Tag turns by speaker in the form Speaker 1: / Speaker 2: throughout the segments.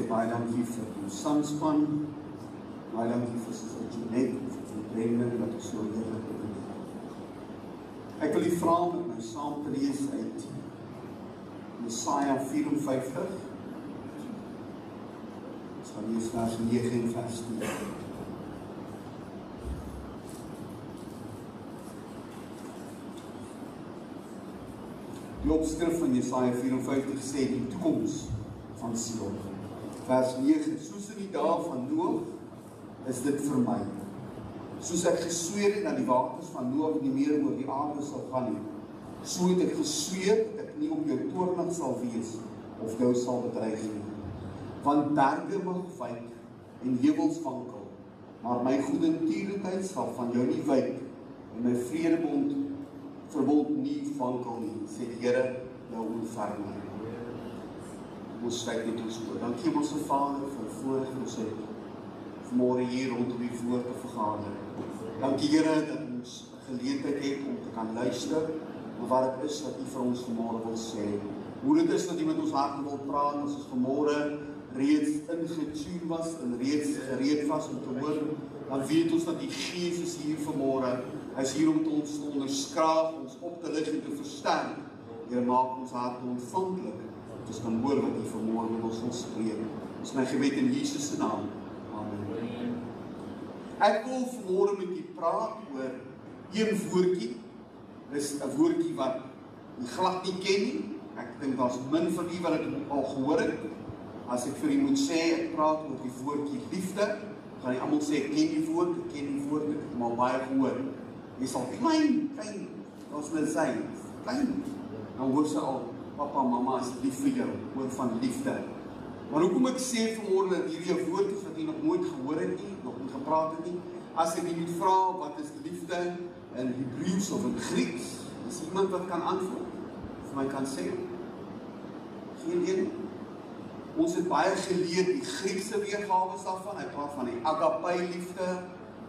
Speaker 1: sê baie dankie vir ons sangspan, baie dankie vir Suster Jeanette, vir Brendan, wat ons so heerlik bedien. Ek wil u vra met my saam te lees uit Jesaja 54. Ons gaan lees vers 9 en vers 10. Die opskrif van Jesaja 54 sê die toekoms van Sion. Vers 9, soos in die dae van Noag is dit vir my. Soos ek gesweer het dat die waters van Noag nie meer oor die aarde sal gaan nie, so het ek gesweer dat ek nie op jou toornig sal wees of jou sal bedreig nie. Want berge mag wyk en heuwels wankel, maar my goedertierenheid sal van jou nie wyk en my verbond nie wankel nie, sê die Here jou onvermoedelik. Ons sluit net ons oor. Dankie Hemelse Vader vir voorreg ons het vanmôre hier rondom die woord te vergader. Dankie Here dat ons 'n geleentheid het om te kan luister na wat dit is wat U vir ons vanmôre wil sê. Hoe dit is dat U met ons harte wil praat as ons vanmôre reeds ingetune was en reeds gereed was om te hoor, dan weet ons dat die Gees is hier vanmôre. Hy is hier om ons te onderskraap, ons op te lig en te versterk. Here, maak ons harte ontvanklik. Ons kan hoor wat U vanmôre met ons wil spreek. Dit is my gebed in Jesus se naam. Amen. Ek wil vanmôre met U praat oor een woordjie. Dis 'n woordjie wat u glad nie ken nie. Ek dink daar's min van u wat dit al gehoor het. As ek vir u moet sê, ek praat oor die woordjie liefde, gaan die almal sê ek ken die woord, ek het hom al baie gehoor. Jy sal klein, ons wil sê, klein. Dan hoor sy al, papa, mama is lief vir jou, woord van liefde. Maar hoekom ek sê vanmôre dat hierdie 'n woord is wat jy nog nooit gehoor het nie, nog nie gepraat het nie. As ek moet vra wat is liefde in Hebreëus of in Grieks, is iemand wat kan antwoord, vir my kan sê. Geen een. Ons het baie geleer die Griekse weergawe daarvan. Hy praat van die agape liefde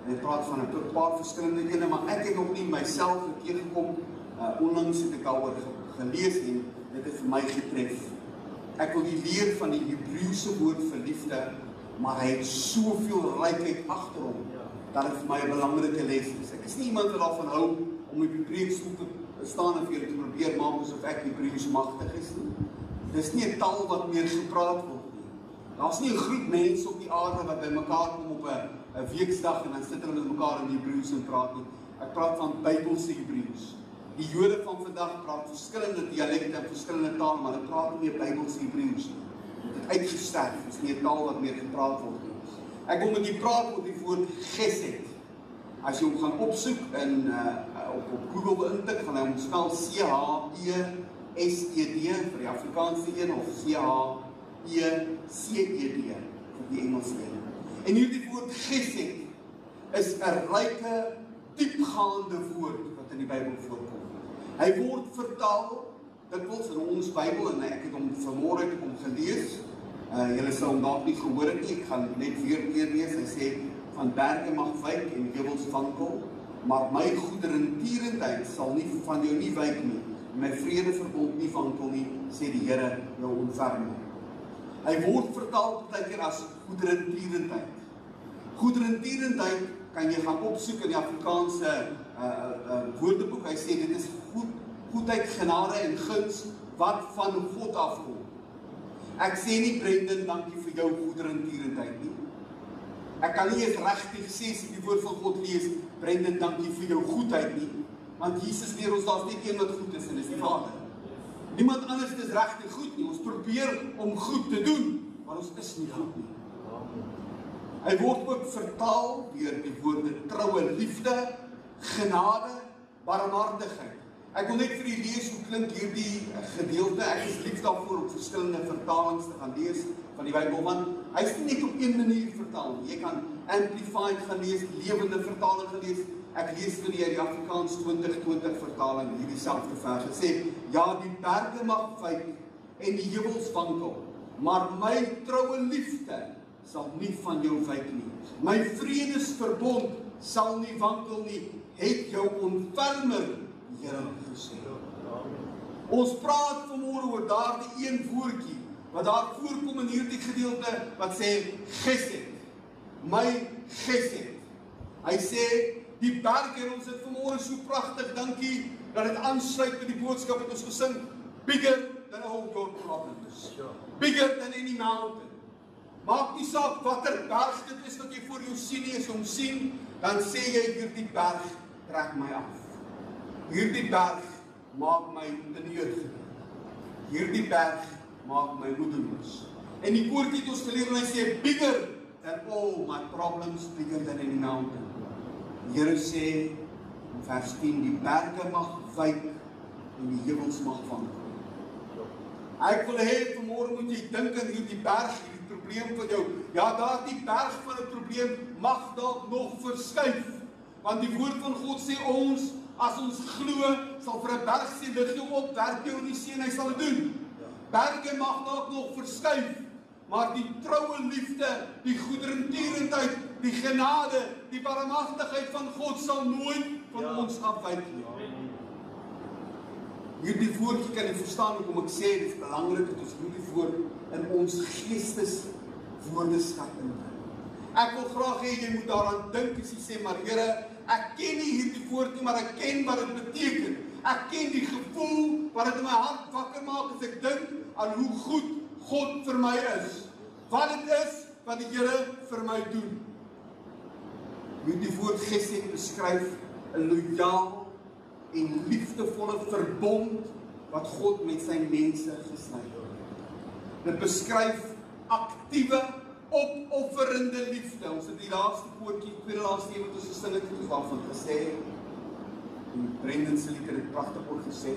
Speaker 1: en hy praat van 'n paar verskillende dinge, maar ek het nog nie myself teëgekom. Onlangs het ek daaroor gelees en dit het vir my getref. Ek wil die leer van die Hebreëse woord vir liefde, maar hy het soveel rykheid agter hom dat dit vir my 'n belangrike les is. Ek is nie iemand wat daarvan hou om op die preekstoel te staan en vir julle te probeer maak asof ek Hebreëus magtig is nie. Dis nie 'n taal wat meer gepraat word nie. Daar's nie 'n groep mense op die aarde wat by mekaar kom op 'n weeksdag en dan sit hulle met mekaar in Hebreëus en praat nie. Ek praat van Bybelse Hebreëus. Die Jode van vandag praat verskillende dialekte en verskillende tale, maar hulle praat nie meer Bybelse Hebreëus nie. Dit het uitgesterf. Dit is nie 'n taal wat meer gepraat word nie. Ek wil met u praat oor die woord gesed. As jy hom gaan opsoek en op Google intik, gaan hy hom spel C-H-E-S-E-D vir die Afrikaanse een of C-H-E-C-E-D vir die Engelse een. En hierdie woord gesed is 'n ryke, diepgaande woord wat in die Bybel voorkom. Hy word vertaal dikwels in ons Bybel en ek het hom vanmôre gelees. Julle sal hom dalk nie gehoor het nie, ek gaan net weer lees. Hy sê, van berge mag wyk en heuwels wankel, maar my goedertierenheid sal nie van jou nie wyk nie, en my vredeverbond nie wankel nie, sê die Here jou onvermoedelik. Hy word vertaal baie keer as goedertierenheid. Goedertierenheid kan jy gaan opsoek in die Afrikaanse woordeboek. Hy sê dit is goedheid, genade en guns wat van God afkom. Ek sê nie, Brendan, dankie vir jou goedertierenheid nie. Ek kan nie eens regtig sê as ek die woord van God lees, Brendan, dankie vir jou goedheid nie. Want Jesus leer ons daar's net een wat goed is en dis die Vader. Niemand anders is regtig goed nie. Ons probeer om goed te doen, maar ons is nie goed nie. Hy word ook vertaal deur die woorde troue liefde, genade, barmhartigheid. Ek wil net vir u lees hoe klink hierdie gedeelte. Ek is lief daarvoor om verskillende vertalings te gaan lees van die Bybel, want hy is nie net op een manier vertaal nie. Jy kan Amplified gaan lees, lewende vertaling gaan lees. Ek lees vir die Afrikaans 2020 vertaling hierdie selfde vers. Dit sê, ja, die berge mag wyk en die heuwels wankel, maar my troue liefde sal nie van jou wyk nie. My vredesverbond sal nie wankel nie, het jou ontfermer Here gesê. Ons praat vanmôre oor daardie een woordjie wat daar voorkom in hierdie gedeelte, wat sê, Gesed, my Gesed. Hy sê, die berg, en ons het vanmorgen so prachtig, dankie, dat het aansluit met die boodskap wat ons gesing, bigger than all your problems. Bigger than any mountain. Maak nie saak wat berg dit is wat jy voor jou sien nie, as jy hom sien, dan sê jy, hierdie berg trek my af. Hierdie berg maak my teneergedrukt. Hierdie berg maak my moedeloos. En die woord het ons geleer, en hy sê, bigger than all my problems, bigger than any mountain. Die Here sê, in vers 10, die berge mag wyk, en die heuwels mag vang. Ek wil hê, vanmorgen moet jy dink aan hierdie berg, hierdie probleem van jou. Ja, daar die berg van 'n probleem mag dalk nog verskuif. Want die woord van God sê ons, as ons glo, sal vir 'n berg sê, lig jou op, werp jou in die see en hy sal dit doen. Berge mag dalk nog verskuif, maar die troue liefde, die goedertierendheid, die genade, die barmhartigheid van God sal nooit van ons afwyk nie. Hierdie woordjie kan jy verstaan hoekom ek sê, dit is belangrik dat ons hierdie woord in ons geestes woordeskat inbring. Ek wil graag hê jy moet daaraan dink as jy sê, maar Here, ek ken nie hierdie woord nie, maar ek ken wat dit beteken. Ek ken die gevoel wat dit in my hart wakker maak as ek dink aan hoe goed God vir my is. Wat dit is wat die Here vir my doen. Hierdie woord Gesed beskryf 'n lojaal en liefdevolle verbond wat God met sy mense gesluit het. Dit beskryf aktiewe, opofferende liefde. Ons het die laaste woordjie, tweede laaste wat ons gesing het, ons daarvan gesê, en Brendan se lied het dit pragtig ook gesê,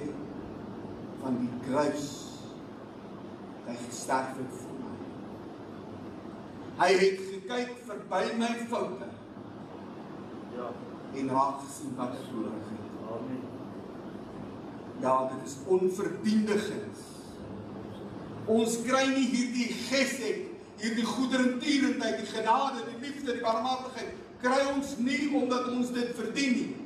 Speaker 1: van die kruis, dat hy gesterf het vir my. Hy het gekyk verby my foute, en raak gesien wat ek nodig het. Amen. Ja, dit is onverdiende guns. Ons kry nie hierdie Gesed, hierdie goedertierendheid, die genade, die liefde, die barmhartigheid, kry ons nie omdat ons dit verdien nie.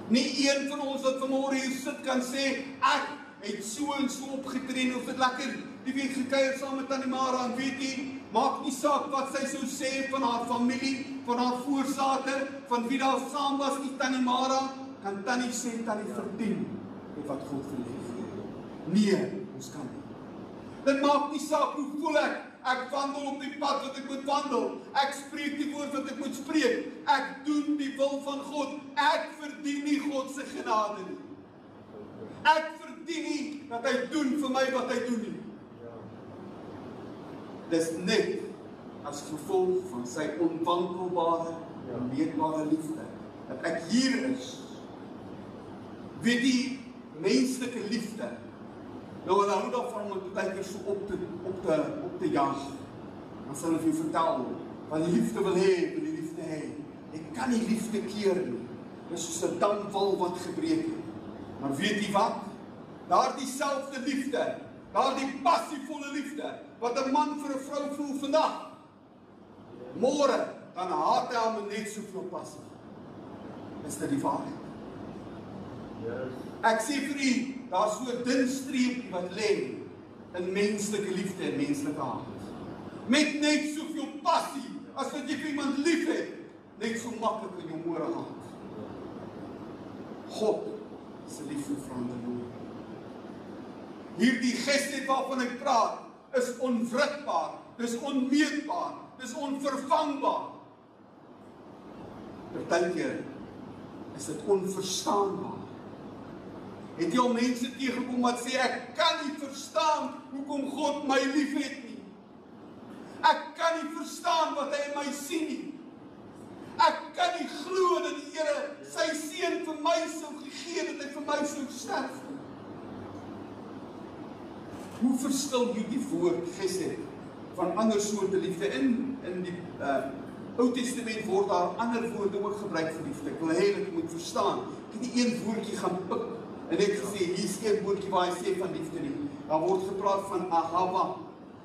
Speaker 1: Nie een van ons wat vanmorgen hier sit kan sê, ek het so en so opgetree, of het lekker die week gekuier saam met Tannie Mara, en weet jy, maak nie saak wat sy sou sê van haar familie, van haar voorsate, van wie daar saam was, die Tannie Mara, kan Tannie sê, Tannie verdien, wat God vir jy gegee. Nee, ons kan nie. Dit maak nie saak hoe voel ek wandel op die pad wat ek moet wandel, ek spreek die woord wat ek moet spreek, ek doen die wil van God, ek verdien nie God se genade nie. Ek verdien nie dat hy doen vir my wat hy doen nie. Dis net as gevolg van sy onwankelbare, onmeetbare liefde, dat ek hier is. Weet die menslike liefde, nou hulle hou daarvan om het baie keer so op te jaag, dan sal hulle vir jou vertel, wat die liefde wil die liefde hê. Ek kan nie liefde keer nie, dit is soos 'n damwal wat gebreek het. Maar weet jy wat? Daar dieselfde liefde, daar die passievolle liefde, wat 'n man vir 'n vrou voel vandag, môre, dan haat hy hom net soveel passie. Is dit die waarheid? Ek sê vir u, daar is so 'n dun streepie wat lê in menslike liefde en menslike hart. Met net soveel passie, as wat jy vir iemand lief het, net so maklik in jou môre hart. God se liefde verander nooit. Hierdie Gesed waarvan ek praat, is onwrikbaar, dis onmeetbaar, dis onvervangbaar. Partykeer is dit onverstaanbaar. Het jy al mense teëgekom wat sê, ek kan nie verstaan hoekom God my lief het nie. Ek kan nie verstaan wat hy in my sien nie. Ek kan nie glo dat die Here sy seun vir my sou gegee, dat hy vir my sou sterf. Hoe verskil hierdie woord Gesed van ander soorte liefde? In die Ou Testament word daar ander woorde ook gebruik vir liefde. Ek wil hê dat jy moet verstaan. Ek het die een woordjie gaan pik en ek gesê, hier is een woordjie waar hy sê van liefde nie. Daar word gepraat van ahava.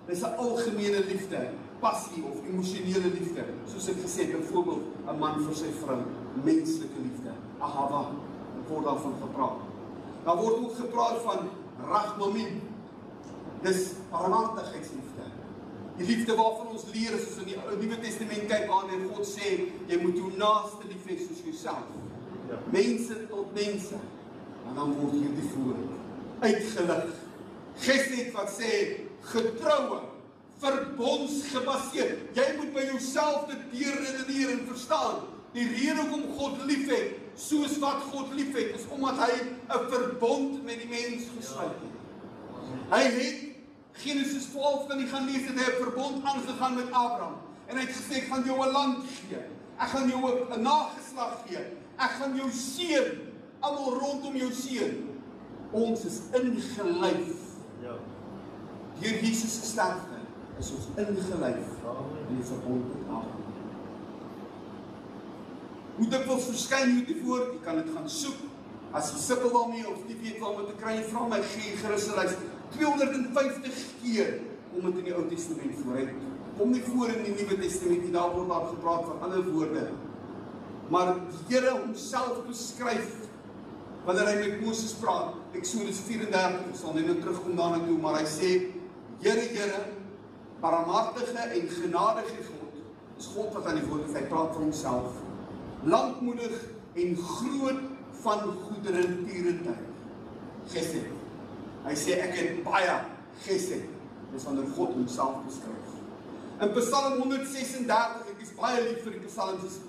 Speaker 1: Dis 'n algemene liefde, passie of emosionele liefde. Soos ek gesê het, byvoorbeeld 'n man vir sy vrou, menslike liefde, ahava. Daar word daarvan gepraat. Daar word ook gepraat van rachmamim. Dis barmhartigheidsliefde. Die liefde waarvan ons leer is, as in die Nuwe Testament kyk wanneer God sê, jy moet jou naaste lief hê soos jouself. Mense tot mense. En dan word hierdie woord uitgelig. Gesed wat sê, getroue, verbondsgebaseerd. Jy moet by jouself dit deurredeneer en verstaan. Die rede hoekom God lief het, soos wat God lief het, is omdat hy 'n verbond met die mens gesluit het. Hy het Genesis 12 kan jy gaan lees, het hy 'n verbond aangegaan met Abraham. En hy het gesê, ek gaan jou 'n land gee. Ek gaan jou 'n nageslag gee. Ek gaan jou seën, almal rondom jou seën. Ons is ingelyf. Deur Jesus se sterfte is ons ingelyf in die verbond met Abraham. Hoe dikwels verskyn hierdie woord, jy kan dit gaan soek. As jy sukkel daarmee of nie weet waar om te kry, vra my gee gerus 'n lys. 250 keer kom dit in die Ou Testament voor. Hy kom nie voor in die Nuwe Testament nie, daar word daar gepraat van ander woorde. Maar die Here homself beskryf wanneer hy met Moses praat. Eksodus 34, ek sal net nou terugkom daarna toe, maar hy sê, Here, Here, barmhartige en genadige God, is God wat aan die woord is, hy praat vir homself. Lankmoedig en groot van goederentierendheid. Gesed. Hy sê, ek het baie gesed. Dis wanneer God homself beskryf. In Psalm 136, ek is baie lief vir die psalms,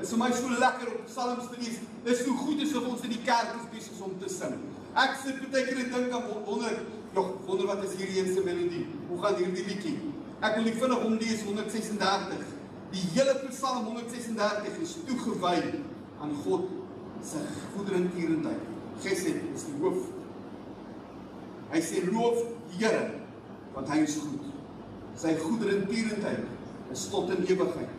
Speaker 1: is vir my so lekker om psalms te lees. Dis so goed asof ons in die kerk is besig om te sing. Ek sit baie keer en dink aan wonder wat is hierdie een se melodie? Hoe gaan hierdie liedjie? Ek wil nie vinnig omlees 136. Die hele Psalm 136 is toegewy aan God se goederentierendheid. Gesed is die hoof. Hy sê loof die Here, want hy is goed. Sy goederentierendheid is tot in ewigheid.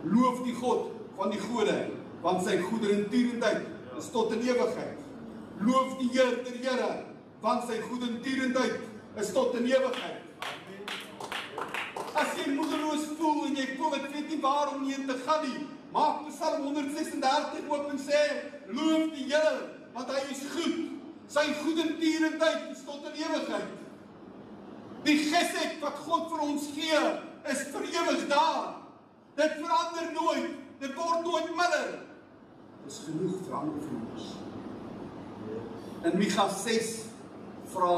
Speaker 1: Loof die God van die gode, want sy goederentierendheid is tot in ewigheid. Loof die Here, der Here, want sy goederentierendheid is tot in ewigheid. As jy moedeloos voel en jy voel ek weet nie waarom nie te gaan nie, maak Psalm 136 oop en sê, loof die Here, want hy is goed. Sy goederentierendheid is tot in ewigheid. Die gesed wat God vir ons gee, is vir ewig daar. Dit verander nooit, dit word nooit minder. Dit is genoeg vir ander vir ons. In Micha 6 vra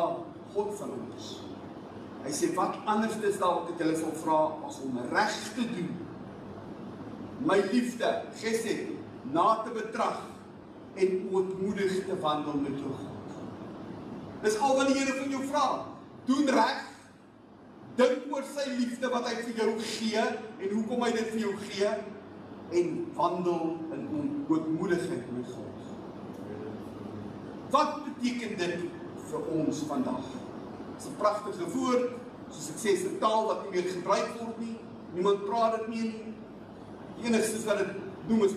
Speaker 1: God van ons. Hy sê, wat anders is daar wat ek julle sal vra, as om reg te doen, my liefde, gesed, na te betrag, en ootmoedig te wandel met jou God. Dis al wat die Here van jou vra. Doen reg, dink oor sy liefde wat hy vir jou gee, en hoekom hy dit vir jou gee, en wandel in ootmoedigheid met God. Wat beteken dit vir ons vandag? Dit is 'n pragtige woord, soos ek sê, 'n taal wat nie meer gebruik word nie, niemand praat dit meer nie. Die enigste wat dit noem is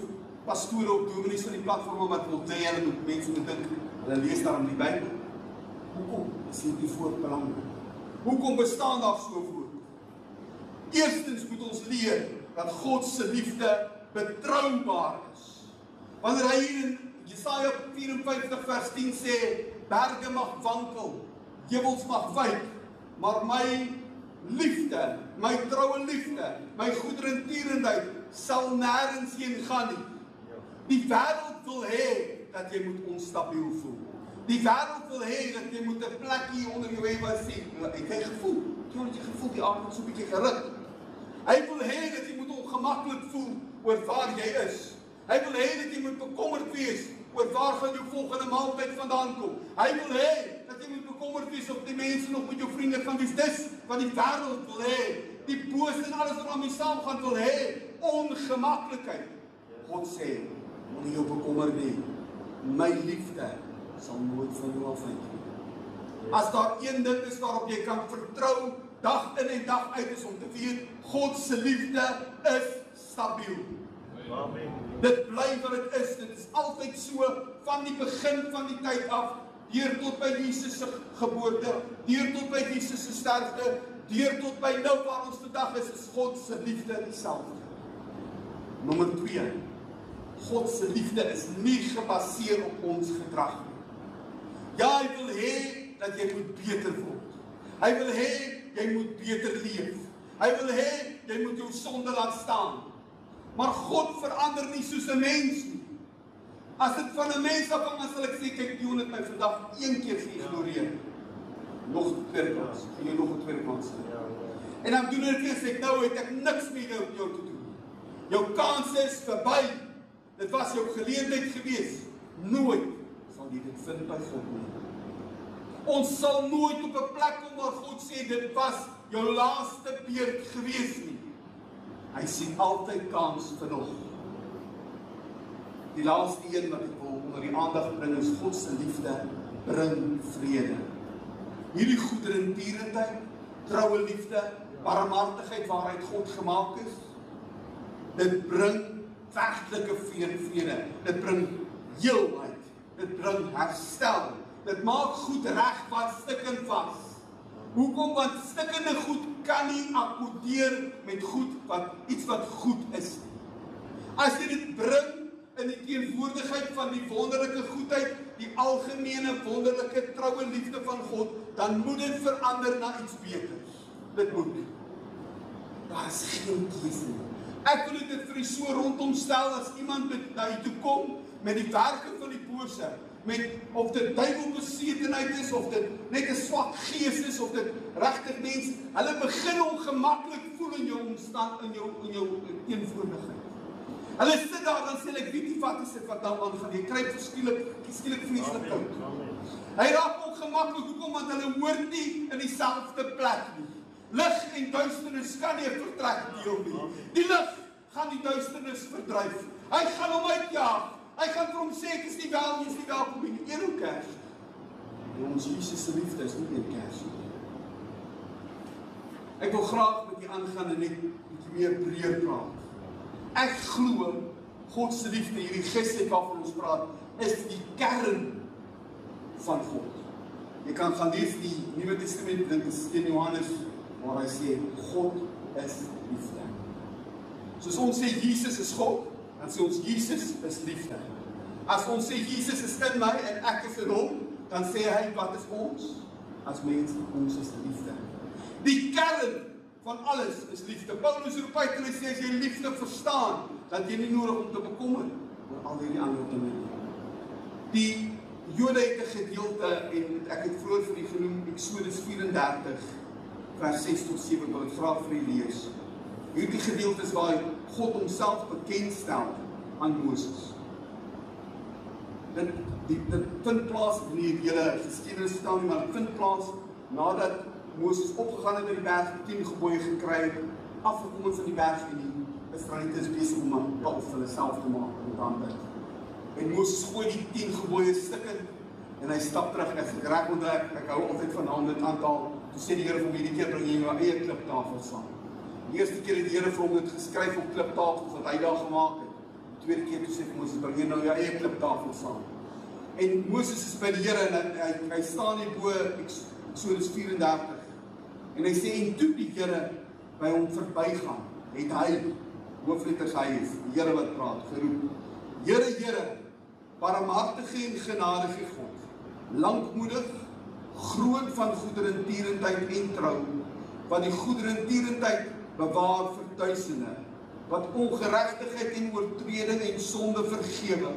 Speaker 1: pastore op dominees van die platform wat wil sê, hulle moet mense moet dink, hulle lees daarom die Bybel. Hoekom is hierdie woord belangrik? Hoekom bestaan daar so 'n woord? Eerstens moet ons leer dat God se liefde betroubaar is. Wanneer hy hier in Jesaja 54 vers 10 sê, berge mag wankel, heuwels mag wyk, maar my liefde, my troue liefde, my goederentierendheid sal nêrens heen gaan nie. Die wêreld wil hê dat jy moet onstabiel voel. Die wêreld wil hê dat jy moet 'n plekkie onder jou hê waar sê, ek het gevoel, jy gevoel die aard so 'n bietjie geruk. Hy wil hê dat jy moet ongemaklik voel oor waar jy is. Hy wil hê dat jy moet bekommerd wees oor waar gaan jou volgende maaltyd vandaan kom. Hy wil hê dat jy moet bekommerd wees of die mense nog met jou vriende gaan wees. Dis wat die wêreld wil hê. Die boos en alles wat daarmee saamgaan wil hê, ongemaklikheid. God sê, moenie jou bekommer nie. My liefde sal nooit van jou afwyk nie. As daar een ding is waarop jy kan vertrou, dag in en dag uit, is om te weet, God se liefde is stabiel. Amen. Dit bly wat dit is. Dit is altyd so van die begin van die tyd af, deur tot by Jesus se geboorte, deur tot by Jesus se sterfte, deur tot by nou waar ons vandag is God se liefde dieselfde. Nommer 2. God se liefde is nie gebaseer op ons gedrag nie. Ja, hy wil hê dat jy moet beter word. Hy wil hê jy moet beter leef. Hy wil hê jy moet jou sonde laat staan. Maar God verander nie soos 'n mens nie. As dit van 'n mens afhang, dan sal ek sê, kyk, Dion het my vandag 1 keer geïgnoreer. Nog 'n tweede kans. En jy nog 'n tweede kans. En dan doen ek weer sê, nou het ek niks meer met jou te doen. Jou kans is verby. Dit was jou geleentheid gewees. Nooit sal jy dit vind by God nie. Ons sal nooit op 'n plek kom waar God sê, dit was jou laaste beurt gewees nie. Hy sien altyd kans vir nog. Die laaste een wat ek wil onder die aandag bring is God se liefde bring vrede. Hierdie goedertierenheid, troue liefde, barmhartigheid waaruit God gemaak is, dit bring werklike vrede. Dit bring heelheid. Dit bring herstel. Dit maak goed reg wat stikkend was. Hoekom? Want stikkende goed kan nie akkoordeer met goed wat iets wat goed is. As jy dit bring in die teenwoordigheid van die wonderlike goedheid, die algemene wonderlike troue liefde van God, dan moet dit verander na iets beters. Dit moet. Daar is geen keuse nie. Ek wil dit vir u so rondom stel as iemand na u toe kom met die werke van die bose, met of dit duiwelbesetenheid is, of dit net 'n swak gees is, of dit regtig mens, hulle begin ongemaklik voel in jou omstand, in jou teenwoordigheid. Hulle sit daar, dan sê ek, weet nie wat is dit wat daar aangaan, jy kry skielik vreeslik koud. Hy raak ongemaklik, hoekom? Want hulle hoort nie in dieselfde plek nie. Lig en duisternis kan nie 'n vertrek deel nie. Die lig gaan die duisternis verdryf. Hy gaan hom uitjaag. Hy gaan vir hom sê, ek is nie welkom nie. Een kers. En ons Jesus se liefde is nie een kers nie. Ek wil graag met u aangaan en net 'n bietjie meer breër praat. Ek glo God se liefde, hierdie gesed waarvan ons praat, is die kern van God. Jy kan gaan lees die Nuwe Testament, dit is in Johannes, waar hy sê, God is liefde. Soos ons sê Jesus is God, dan sê ons Jesus is liefde. As ons sê Jesus is in my en ek is in hom, dan sê hy, wat is ons? As mens, ons is liefde. Die kern van alles is liefde. Paulus roep uit en hy sê, as jy liefde verstaan, dan jy nie nodig om te bekommer oor al die ander dinge. Die Jode het 'n gedeelte, en ek het vroeër vir u genoem, Eksodus 34, vers 6 tot 7, wil ek graag vir u lees. Hierdie gedeelte is waar God homself bekendstel aan Moses. Dit vind plaas, in die hele geskiedenis vertel nie, maar dit vind plaas nadat Moses opgegaan het in die berg, die 10 gebooie gekry het, afgekom van die berg en die Israeliete is besig om 'n kalf vir hulle self te maak met hande. En Moses gooi die 10 gebooie stukkend en hy stap terug en ek reg onthou, ek hou altyd van hom dit aantal. Toe sê die Here vir hom, hierdie keer bring jy jou eie kliptafel saam. Die eerste keer het die Here vir hom dit geskryf op kliptafels wat hy daar gemaak het. Die tweede keer toe sê vir Moses, bring jy nou jou eie kliptafel saam. En Moses is by die Here en hy staan hier bo Eksodus 34. En hy sê, en toe die Here by hom verbygaan, het hy, hoofletters hy is, die Here wat praat, geroep, Here, Here, barmhartige en genadige God, lankmoedig, groot van goedertierenheid en trou, wat die goedertierenheid bewaar vir duisende, wat ongeregtigheid en oortreding en sonde vergewe,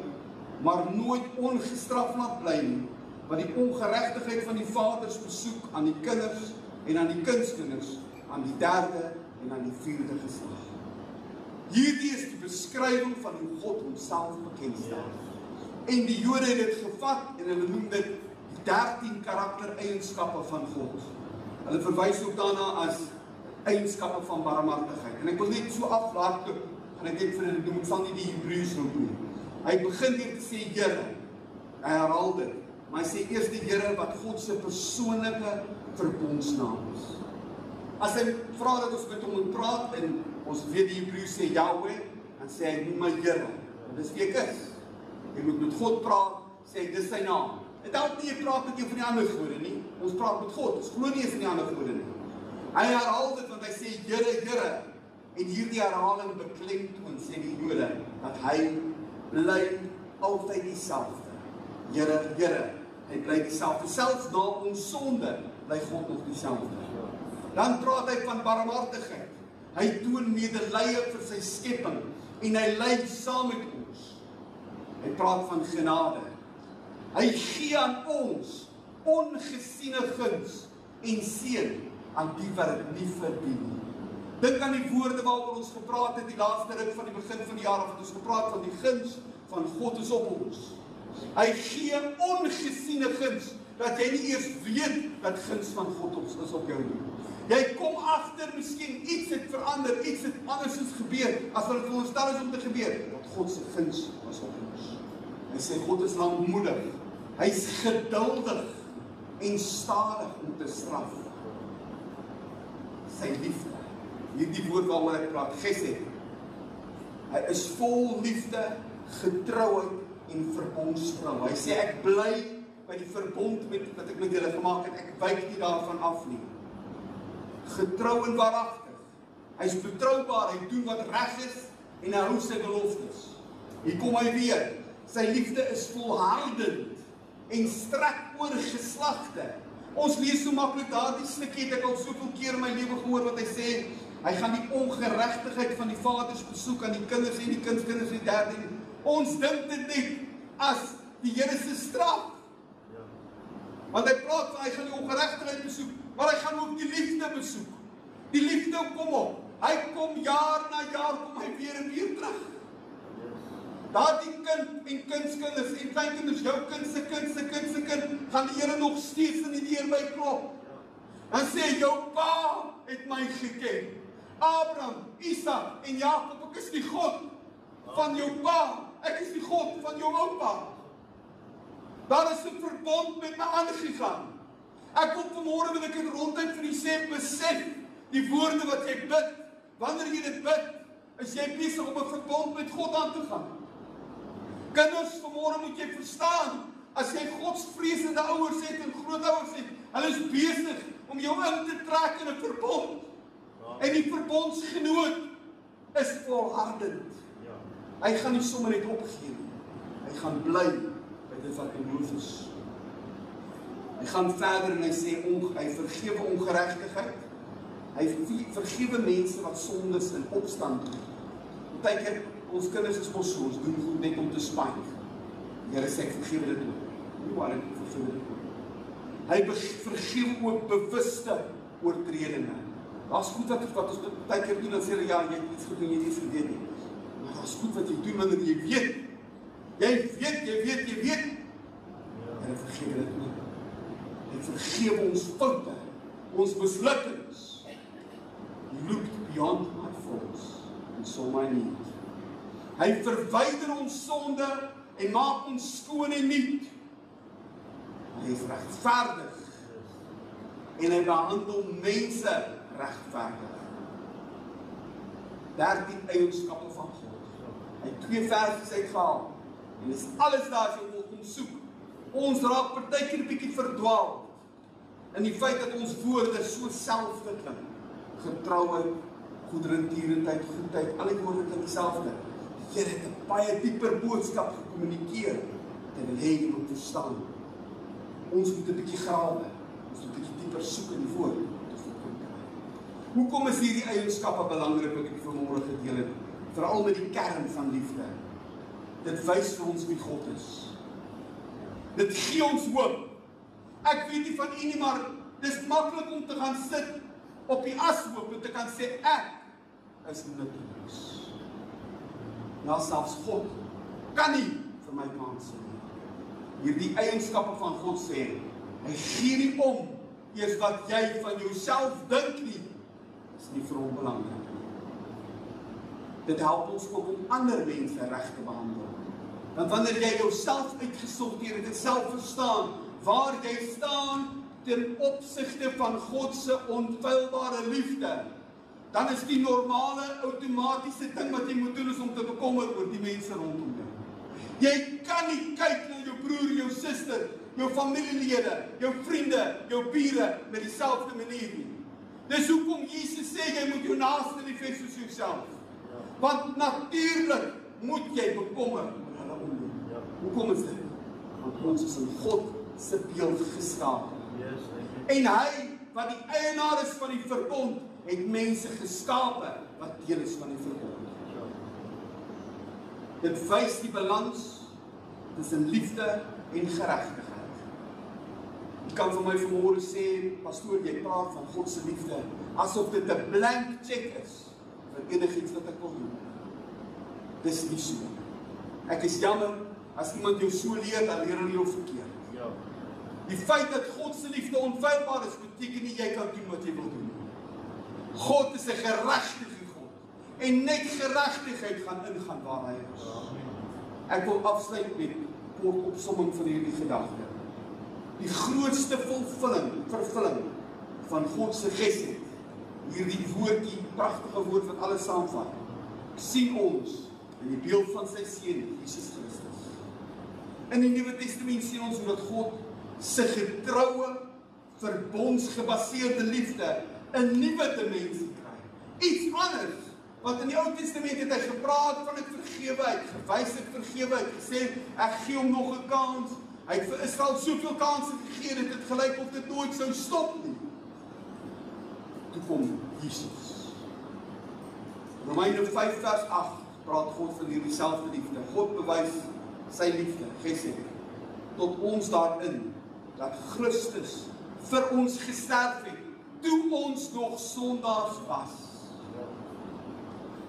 Speaker 1: maar nooit ongestraf laat bly nie, wat die ongeregtigheid van die vaders besoek aan die kinders en aan die kindskinders, aan die derde en aan die vierde geslag. Hierdie is die beskrywing van hoe God homself bekendstel. En die Jode het dit gevat en hulle noem dit die 13 karaktereienskappe van God. Hulle verwys ook daarna as eienskappe van barmhartigheid. En ek wil net so aflaat, en ek net vir hulle noem, ek sal nie die Hebreëus noem nie. Hy begin hier te sê Here, hy herhaal dit, maar hy sê eers die Here wat God se persoonlike verbondsnaam is. As hy vra dat ons met hom moet praat, en ons weet die Hebreëus sê Yahweh, dan sê hy noem my Here, en dis wie ek is. Jy moet met God praat, sê hy dis sy naam. Dit help nie jy praat met een van die ander gode nie, ons praat met God, ons glo nie eens in die ander gode nie. Hy herhaal dit, want hy sê Here, Here, en hierdie herhaling beklemtoon, sê die Jode, dat hy bly altyd dieselfde. Here, Here, hy bly dieselfde. Selfs na ons sonde bly God nog dieselfde. Dan praat hy van barmhartigheid. Hy toon medelee vir sy skepping en hy ly saam met ons. Hy praat van genade. Hy gee aan ons ongesiene guns en seën aan die wat dit nie verdien nie. Dink aan die woorde waaroor ons gepraat het die laaste ruk van die begin van die jaar af, het ons gepraat van die guns van God is op ons. Hy gee ongesiene guns, dat jy nie eers weet dat guns van God is op jou nie. Jy kom agter, miskien iets het verander, iets het andersins gebeur, as wat het veronderstel is om te gebeur, dat God se guns was op ons. Hy sê God is lankmoedig, hy is geduldig en stadig om te straf. Sy liefde, hierdie woord waaroor ek praat, gesed. Hy is vol liefde, getrouheid en verbondstrou. Hy sê ek bly by die verbond wat ek met julle gemaak het, ek wyk nie daarvan af nie. Getrou en waaragtig. Hy is betroubaar, hy doen wat reg is en hy hou sy beloftes. Hier kom hy weer. Sy liefde is volhardend en strek oor geslagte. Ons lees so maklik daardie stukkie, het ek al soveel keer in my lewe gehoor wat hy sê, hy gaan die ongeregtigheid van die vaders besoek aan die kinders en die kindskinders en die derde. Ons dink dit net as die Here se straf. Want hy praat van hy gaan die ongeregtigheid besoek, maar hy gaan ook die liefde besoek. Die liefde kom op. Hy kom jaar na jaar, kom hy weer en weer terug. Daardie kind en kindskinders en kleinkinders, jou kind se kind se kind se kind, gaan die Here nog steeds in die deur by klop. Dan sê jou pa het my geken. Abraham, Isak en Jakob, ek is die God van jou pa. Ek is die God van jou oupa. Daar is 'n verbond met my aangegaan. Ek wil vanmôre wil ek in rondheid vir u sê, besef die woorde wat jy bid. Wanneer jy dit bid, is jy besig om 'n verbond met God aan te gaan. Kinders, vanmôre moet jy verstaan, as jy godsvreesende ouers het en grootouers het, hulle is besig om jou in te trek in 'n verbond. En die verbondsgenoot is volhardend. Hy gaan nie sommer net opgee nie. Hy gaan bly by dit wat beloof is. Hy gaan verder en hy sê, hy vergewe ongeregtigheid. Hy vergewe mense wat sondes in opstand doen. Partykeer, ons kinders is mos so, ons doen goed net om te spyt. Die Here sê, ek vergewe dit ook. Nie waar ek vergewe dit ook. Hy vergewe ook bewuste oortredinge. Daar's goed wat ons partykeer doen, dan sê hulle, ja, jy het iets gedoen, jy het iets geweet nie. Maar daar's goed wat jy doen, wanneer jy weet. Jy weet. En hy vergewe dit ook. Hy vergewe ons foute, ons mislukkings. He looked beyond my faults and saw my need. Hy verwyder ons sonde en maak ons skoon en nuut. Hy is regverdig en hy behandel mense regverdig. 13 eienskappe van God. Hy het 2 versies uitgehaal. En dis alles daar as jy wil kom soek. Ons raak partykeer 'n bietjie verdwaal in die feit dat ons woorde so selfde klink. Getrouheid, goedertierenheid, goedheid, al die woorde klink dieselfde. Die Here het 'n baie dieper boodskap gekommunikeer en wil hê jy moet verstaan. Ons moet 'n bietjie grawe, ons moet 'n bietjie dieper soek in die woord. Hoekom is hierdie eienskappe belangrik wat ek vanmôre gedeel het? Veral met die kern van liefde. Dit wys vir ons wie God is. Dit gee ons hoop. Ek weet nie van u nie, maar dis maklik om te gaan sit op die ashoop en te kan sê ek is nutteloos. Ja, selfs God kan nie vir my kans nie. Hierdie eienskappe van God sê, hy gee nie om eers wat jy van jouself dink nie. Is nie vir hom belangrik. Dit help ons ook om ander mense reg te behandel. Want wanneer jy jouself uitgesorteer het en self verstaan waar jy staan ten opsigte van God se onfeilbare liefde, dan is die normale, outomatiese ding wat jy moet doen is om te bekommer oor die mense rondom jou. Jy kan nie kyk na jou broer, jou suster, jou familielede, jou vriende, jou bure met dieselfde manier nie. Dis hoekom Jesus sê jy moet jou naaste lief hê soos jouself. Want natuurlik moet jy bekommer oor hulle ondoen. Hoekom is dit? Want ons is in God se beeld geskape. En hy, wat die eienaar is van die verbond, het mense geskape, wat deel is van die verbond. Dit wys die balans tussen liefde en geregtigheid. Jy kan vir my vanmôre sê, pastoor, jy praat van God se liefde, asof dit 'n blank check is, vir enigiets wat ek wil doen. Dis nie so. Ek is jammer, as iemand jou so leer, dan leer hulle jou verkeerd. Die feit dat God se liefde onfeilbaar is, beteken nie jy kan doen wat jy wil doen. God is 'n geregtige God, en net geregtigheid gaan ingaan waar hy is. Ek wil afsluit met 'n kort opsomming van hierdie gedagte. Die grootste vervulling van God se gesed, hierdie woordjie, pragtige woord wat alles saamvat, sien ons in die beeld van sy seun, Jesus Christus. In die Nuwe Testament sien ons hoe dat God se getroue, verbondsgebaseerde liefde 'n nuwe dimensie kry. Iets anders, want in die Ou Testament het hy gepraat van ek vergewe, hy het gewys ek vergewe, hy het gesê ek gee hom nog 'n kans. Hy het vir Israel soveel kansse gegee, dit het gelyk of dit nooit sou stop nie. Toe kom Jesus. Romeine 5 vers 8 praat God van hierdie selfde liefde. God bewys sy liefde, gesed, tot ons daarin, dat Christus vir ons gesterf het, toe ons nog sondaars was.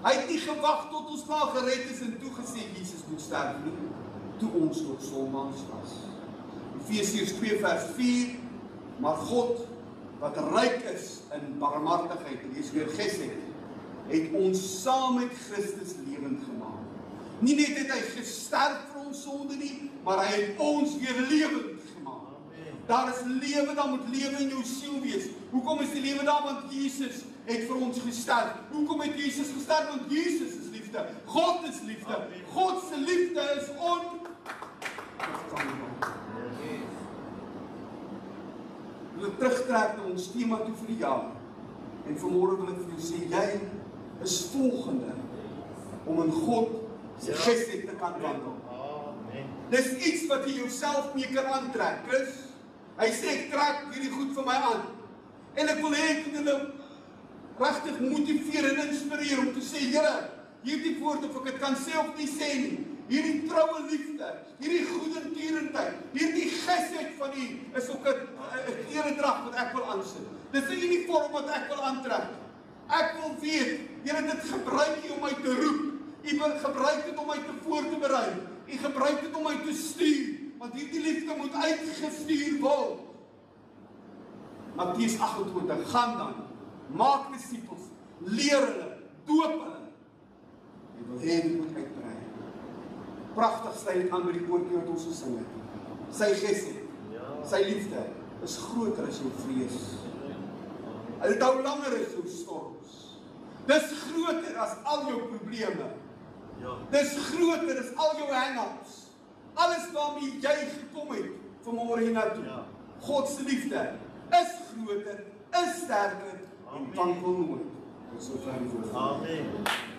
Speaker 1: Hy het nie gewag tot ons klaar gered is en toe gesê Jesus moet sterf nie, toe ons nog sondaars was. Efesiërs 2 vers 4, maar God, wat ryk is in barmhartigheid, lees weer gesed, het ons saam met Christus lewend gemaak. Nie net het hy gesterf vir ons sonde nie, maar hy het ons weer lewend gemaak. Daar is lewe, dan moet lewe in jou siel wees. Hoekom is die lewe daar? Want Jesus het vir ons gesterf. Hoekom het Jesus gesterf? Want Jesus is liefde. God is liefde. God se liefde is Wil ek terugtrek na ons tema toe vir die jaar. En vanmôre wil ek vir jou sê, jy is volgende om in God se gesed te kan wandel. Dis iets wat jy jouself mee kan aantrek, Chris. Hy sê ek trek hierdie goed vir my aan. En ek wil hê ek moet julle regtig motiveer en inspireer om te sê, Here, hierdie woord of ek dit kan sê of nie sê nie. Hierdie troue liefde, hierdie goedertierendheid, hierdie gesed van U is ook 'n eredrag wat ek wil aansit. Dis 'n uniform wat ek wil aantrek. Ek wil weet, Here, dit gebruik U om my te roep. U gebruik dit om my te voor te berei. U gebruik dit om my te stuur, want hierdie liefde moet uitgestuur word. Matteus 28, gaan dan, maak disippels, leer hulle, doop hulle. Jy wil hê dit moet uitbrei. Pragtig sluit dit aan by die koortjie wat ons gesing het. Sy gesed, sy liefde is groter as jou vrees. Dit hou langer as jou storms. Dis groter as al jou probleme. Dis groter as al jou hang-ups. Alles waarmee jy gekom het vanmôre hiernatoe. God se liefde is groter, is sterker en van nooit. Dis so van die woord. Amen.